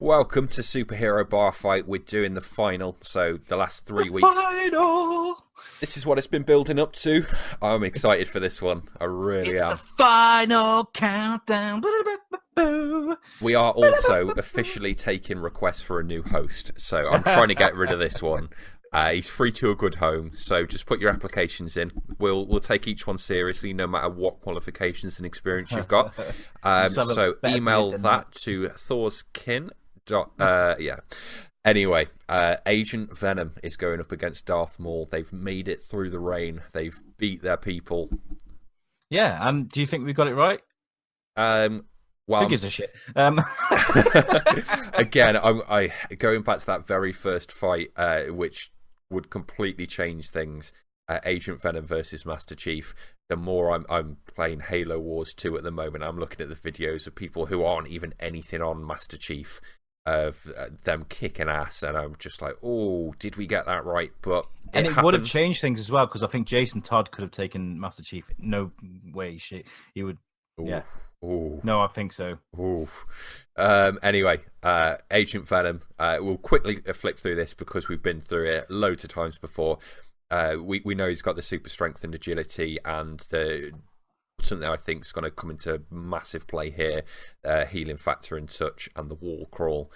Welcome to Superhero Bar Fight. We're doing the final, so the last 3 weeks. Final. This is what it's been building up to. I'm excited for this one. I really am. The final countdown. We are also officially taking requests for a new host, so I'm trying to get rid of this one. He's free to a good home, so just put your applications in. We'll take each one seriously, no matter what qualifications and experience you've got. So email that to Thors-Kin. Anyway, Agent Venom is going up against Darth Maul. They've made it through the rain. They've beat their people. Yeah, and do you think we got it right? Well, who gives a shit? Again, I going back to that very first fight, which would completely change things. Agent Venom versus Master Chief. The more I'm playing Halo Wars 2 at the moment, I'm looking at the videos of people who aren't even anything on Master Chief, of them kicking ass, and I'm just like, oh, did we get that right? But it would have changed things as well, because I think Jason Todd could have taken Master Chief. No way, he would. Ooh. Yeah. Ooh. No, I think so. Ooh. Anyway, Agent Venom. We'll quickly flick through this because we've been through it loads of times before. We know he's got the super strength and agility, and something I think is going to come into massive play here, healing factor and such, and the wall crawl.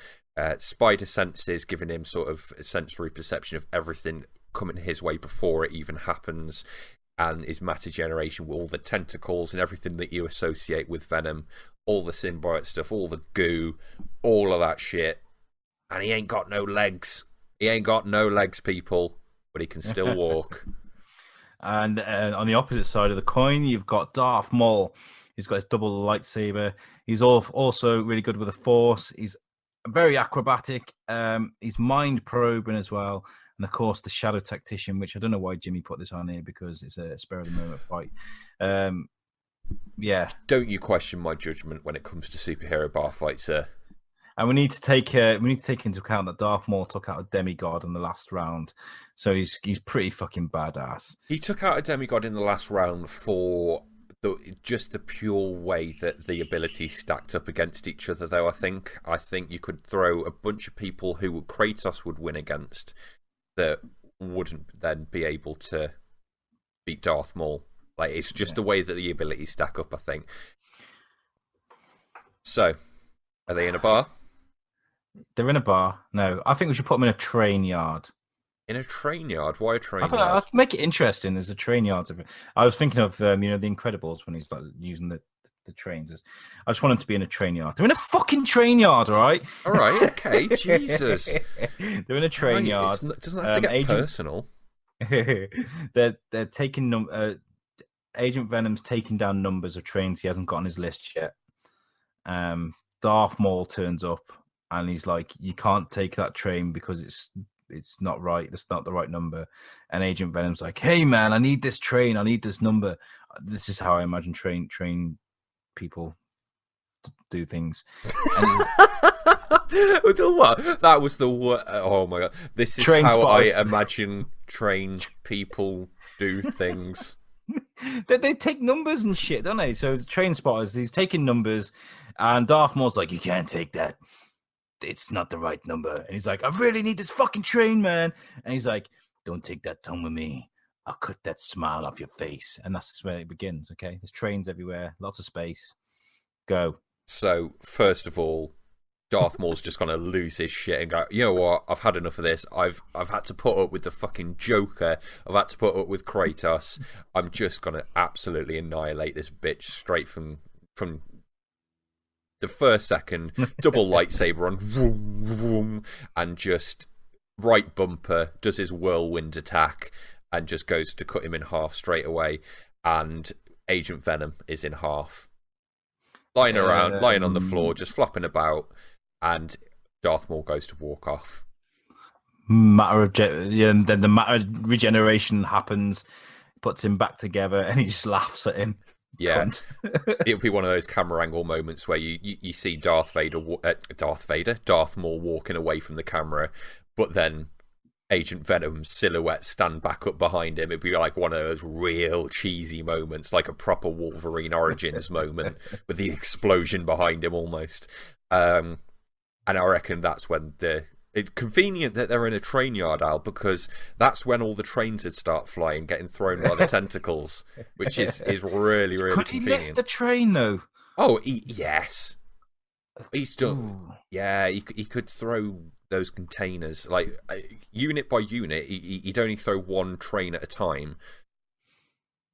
Spider senses, giving him sort of a sensory perception of everything coming his way before it even happens, and his matter generation with all the tentacles and everything that you associate with Venom, all the symbiote stuff, all the goo, all of that shit. And he ain't got no legs. He ain't got no legs, people, but he can still walk. And on the opposite side of the coin, you've got Darth Maul. He's got his double lightsaber. He's also really good with the Force. He's very acrobatic. He's mind probing as well. And of course, the Shadow Tactician, which I don't know why Jimmy put this on here, because it's a spur of the moment fight. Yeah. Don't you question my judgment when it comes to superhero bar fights, sir? And we need to take into account that Darth Maul took out a demigod in the last round, so he's pretty fucking badass. He took out a demigod in the last round for just the pure way that the abilities stacked up against each other. Though I think you could throw a bunch of people who Kratos would win against that wouldn't then be able to beat Darth Maul. Like, it's just the way that the abilities stack up, I think. So, are they in a bar? They're in a bar. No, I think we should put them in a train yard. In a train yard? Why a train yard? I'd make it interesting. There's a train yard. I was thinking of the Incredibles when he's like using the trains. I just want them to be in a train yard. They're in a fucking train yard, all right? All right, okay, Jesus. They're in a train yard. It doesn't have to get personal. They're taking Agent Venom's taking down numbers of trains he hasn't got on his list yet. Darth Maul turns up and he's like, "You can't take that train because it's not right. It's not the right number." And Agent Venom's like, "Hey man, I need this train. I need this number." This is how I imagine train people do things. What? That was the word. Oh my god! This is train how spotters. I imagine train people do things. They take numbers and shit, don't they? So the train spotters, he's taking numbers, and Darth Maul's like, "You can't take that. It's not the right number." And he's like, "I really need this fucking train, man." And he's like, "Don't take that tongue with me. I'll cut that smile off your face." And that's where it begins, okay? There's trains everywhere, lots of space. Go. So, first of all, Darth Maul's just going to lose his shit and go, "You know what? I've had enough of this. I've had to put up with the fucking Joker. I've had to put up with Kratos. I'm just going to absolutely annihilate this bitch straight from the first second." Double lightsaber on, vroom, vroom, and just right bumper, does his whirlwind attack, and just goes to cut him in half straight away. And Agent Venom is in half. Lying around, lying on the floor, just flopping about. And Darth Maul goes to walk off. Then the matter regeneration happens, puts him back together, and he just laughs at him. Yeah, it'll be one of those camera angle moments where you see Darth Maul walking away from the camera, but then Agent Venom's silhouette stand back up behind him. It'd be like one of those real cheesy moments, like a proper Wolverine Origins moment with the explosion behind him almost. And I reckon that's when it's convenient that they're in a train yard, Al, because that's when all the trains would start flying, getting thrown by the tentacles, which is really, really Could convenient. he lift the train though? Oh, yes. He's done. Yeah, he could throw those containers like unit by unit. He'd only throw one train at a time.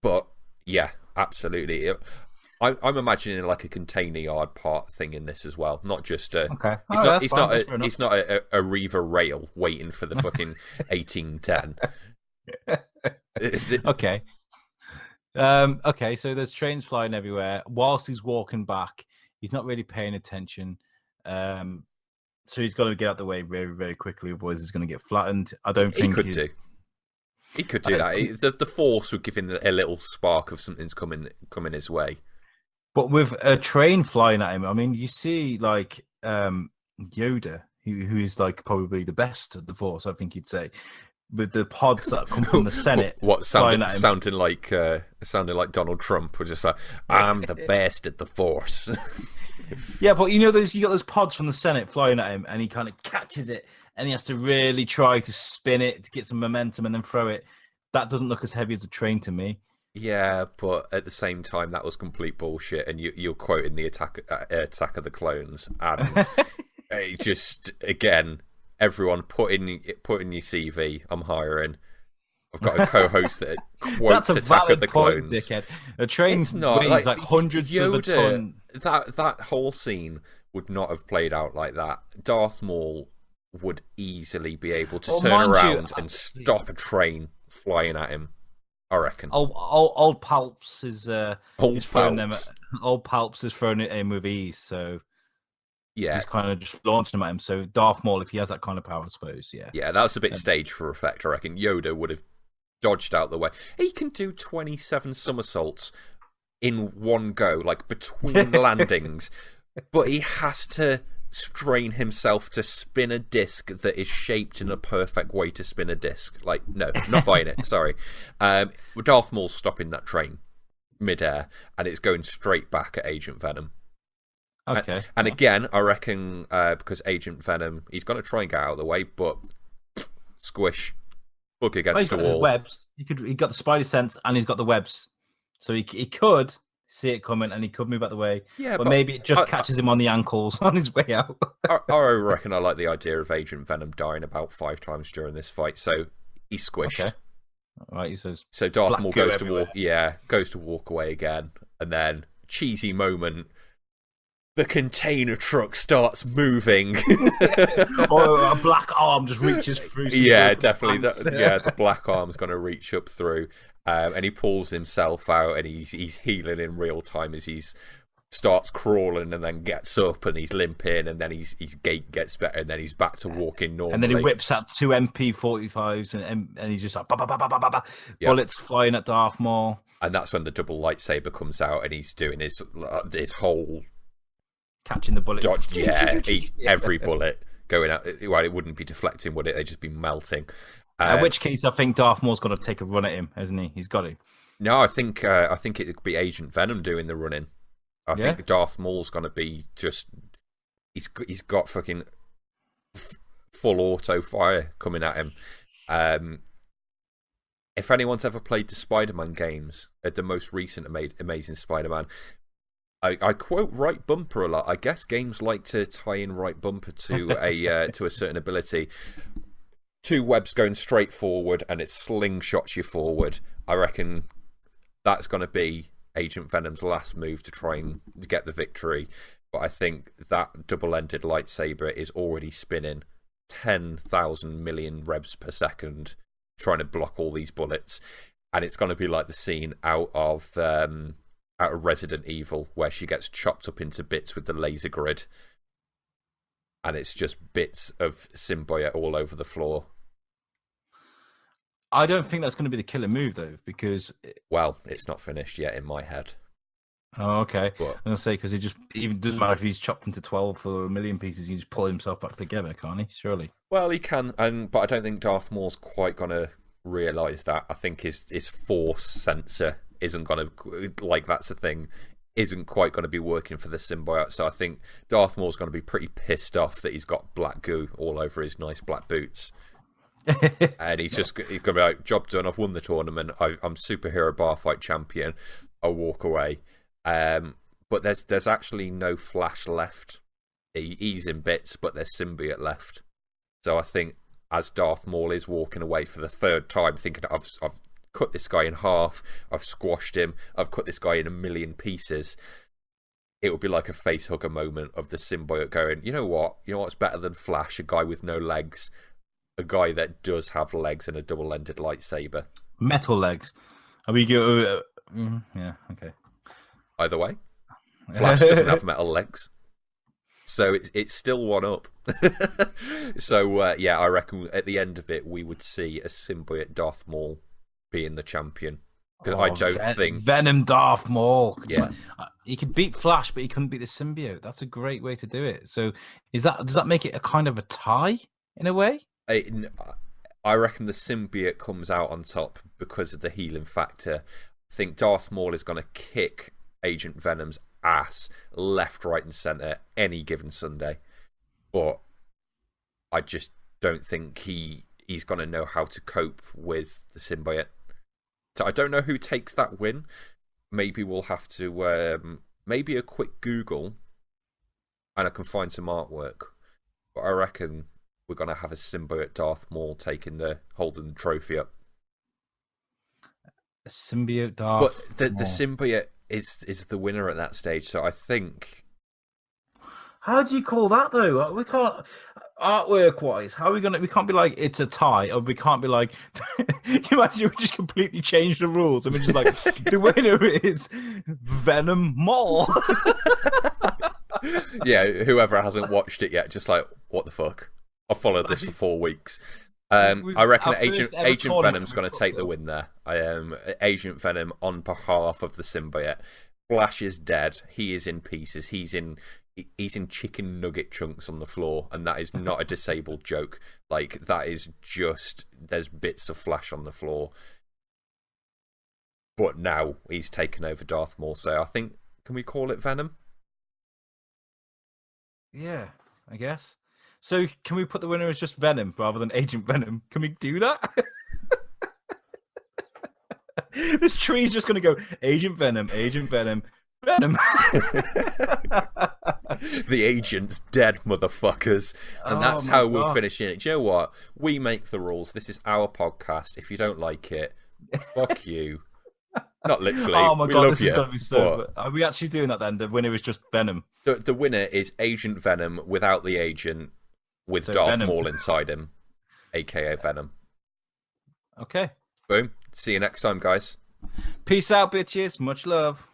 But yeah, absolutely. I'm imagining like a container yard part thing in this as well, not just a. Okay. It's not a Reaver rail waiting for the fucking 1810. Okay. Okay. So there's trains flying everywhere. Whilst he's walking back, he's not really paying attention. So he's got to get out the way very, very quickly, otherwise he's going to get flattened. I don't think he could do that. The force would give him a little spark of something's coming his way. But with a train flying at him, I mean, you see like Yoda, who is like probably the best at the Force, I think you'd say, with the pods that come from the Senate. Sounding like Donald Trump, or just like, I'm the best at the Force. Yeah, but you got those pods from the Senate flying at him, and he kind of catches it, and he has to really try to spin it to get some momentum and then throw it. That doesn't look as heavy as a train to me. Yeah, but at the same time, that was complete bullshit, and you're quoting the Attack of the Clones, and just again, everyone put in your CV. I'm hiring. I've got a co-host that quotes Attack of the Clones. Dickhead. A train weighs like hundreds Yoda, of a ton. That whole scene would not have played out like that. Darth Maul would easily be able to turn around and stop a train flying at him. I reckon. Old Palps is throwing them. Old Palps is throwing it in with ease, so yeah, he's kind of just launching them at him. So Darth Maul, if he has that kind of power, I suppose, yeah. Yeah, that was a bit staged for effect. I reckon Yoda would have dodged out the way. He can do 27 somersaults in one go, like between landings, but he has to strain himself to spin a disc that is shaped in a perfect way to spin a disc. Like, no, not buying it. Sorry. Darth Maul's stopping that train midair, and it's going straight back at Agent Venom. Okay. And again, I reckon because Agent Venom, he's going to try and get out of the way, but squish, bug against the wall. Webs. He got the Spidey sense, and he's got the webs, so he could see it coming, and he could move out the way. Yeah, but maybe it just catches him on the ankles on his way out. I reckon I like the idea of Agent Venom dying about 5 times during this fight, so he's squished. Okay. All right, he says. So Darth Maul goes to walk away again, and then cheesy moment. The container truck starts moving. Or a black arm just reaches through. Yeah, definitely. The black arm's going to reach up through. And he pulls himself out, and he's healing in real time as he starts crawling, and then gets up, and he's limping, and then his gait gets better, and then he's back to walking normally. And then he whips out 2 MP45s, and he's just like bullets flying at Darth Maul. And that's when the double lightsaber comes out, and he's doing his whole catching the bullet. Every bullet going out. Well, it wouldn't be deflecting, would it? They'd just be melting. In which case, I think Darth Maul's got to take a run at him, hasn't he? He's got to. No, I think it could be Agent Venom doing the running. I think Darth Maul's going to be just. He's got fucking full auto fire coming at him. If anyone's ever played the Spider-Man games, the most recent Amazing Spider-Man, I quote right bumper a lot. I guess games like to tie in right bumper to a certain ability. 2 webs going straight forward, and it slingshots you forward. I reckon that's going to be Agent Venom's last move to try and get the victory. But I think that double-ended lightsaber is already spinning 10,000 million revs per second, trying to block all these bullets. And it's going to be like the scene out of Resident Evil, where she gets chopped up into bits with the laser grid, and it's just bits of symbiote all over the floor. I don't think that's going to be the killer move, though, because it's not finished yet in my head. Oh, okay. But I'm gonna say, because it just even doesn't matter if he's chopped into 12 or a million pieces, he just pull himself back together, can't he? Surely. Well, he can, but I don't think Darth Maul's quite gonna realise that. I think his force sensor isn't gonna, like, that's the thing. isn't quite going to be working for the symbiote. So I think Darth Maul's going to be pretty pissed off that he's got black goo all over his nice black boots. And he's going to be like, job done, I've won the tournament, I'm superhero bar fight champion, I'll walk away. But there's actually no Flash left. He's in bits, but there's symbiote left. So I think as Darth Maul is walking away for the third time, thinking I've cut this guy in half, I've squashed him, I've cut this guy in a million pieces, it would be like a face hugger moment of the symbiote going, you know what's better than Flash, a guy with no legs, a guy that does have legs and a double-ended lightsaber. Metal legs. Are we go? Yeah, okay. Either way, Flash doesn't have metal legs, so it's still one up. So yeah, I reckon at the end of it we would see a symbiote Darth Maul being the champion, because I don't think Venom Darth Maul. Yeah, he could beat Flash, but he couldn't beat the symbiote. That's a great way to do it. So does that make it a kind of a tie in a way? I reckon the symbiote comes out on top because of the healing factor. I think Darth Maul is going to kick Agent Venom's ass left, right, and centre any given Sunday, but I just don't think he's going to know how to cope with the symbiote. So I don't know who takes that win. Maybe we'll have to maybe a quick Google, and I can find some artwork. But I reckon we're going to have a symbiote Darth Maul holding the trophy up. A symbiote Darth But the symbiote is the winner at that stage, so I think... How do you call that, though? We can't... Artwork-wise, how are we going to... We can't be like, it's a tie, or we can't be like... Can you imagine we just completely change the rules? I mean, just like, the winner is Venom Maul. Yeah, whoever hasn't watched it yet, just like, what the fuck? I've followed this for 4 weeks. I reckon Agent Venom's going to take the win there. Agent Venom on behalf of the symbiote. Flash is dead. He is in pieces. He's in chicken nugget chunks on the floor, and that is not a disabled joke. Like, that is just, there's bits of Flash on the floor. But now he's taken over Darth Maul, so I think, can we call it Venom? Yeah, I guess. So can we put the winner as just Venom rather than Agent Venom? Can we do that? This tree's just going to go Agent Venom, Agent Venom, Venom. The agent's dead, motherfuckers. And that's how we're finishing it. Do you know what? We make the rules. This is our podcast. If you don't like it, fuck you. Not literally. Oh my God, this is going to be so... Are we actually doing that then? The winner is just Venom. The winner is Agent Venom without the agent, with Darth Maul inside him, aka Venom. Okay. Boom. See you next time, guys. Peace out, bitches. Much love.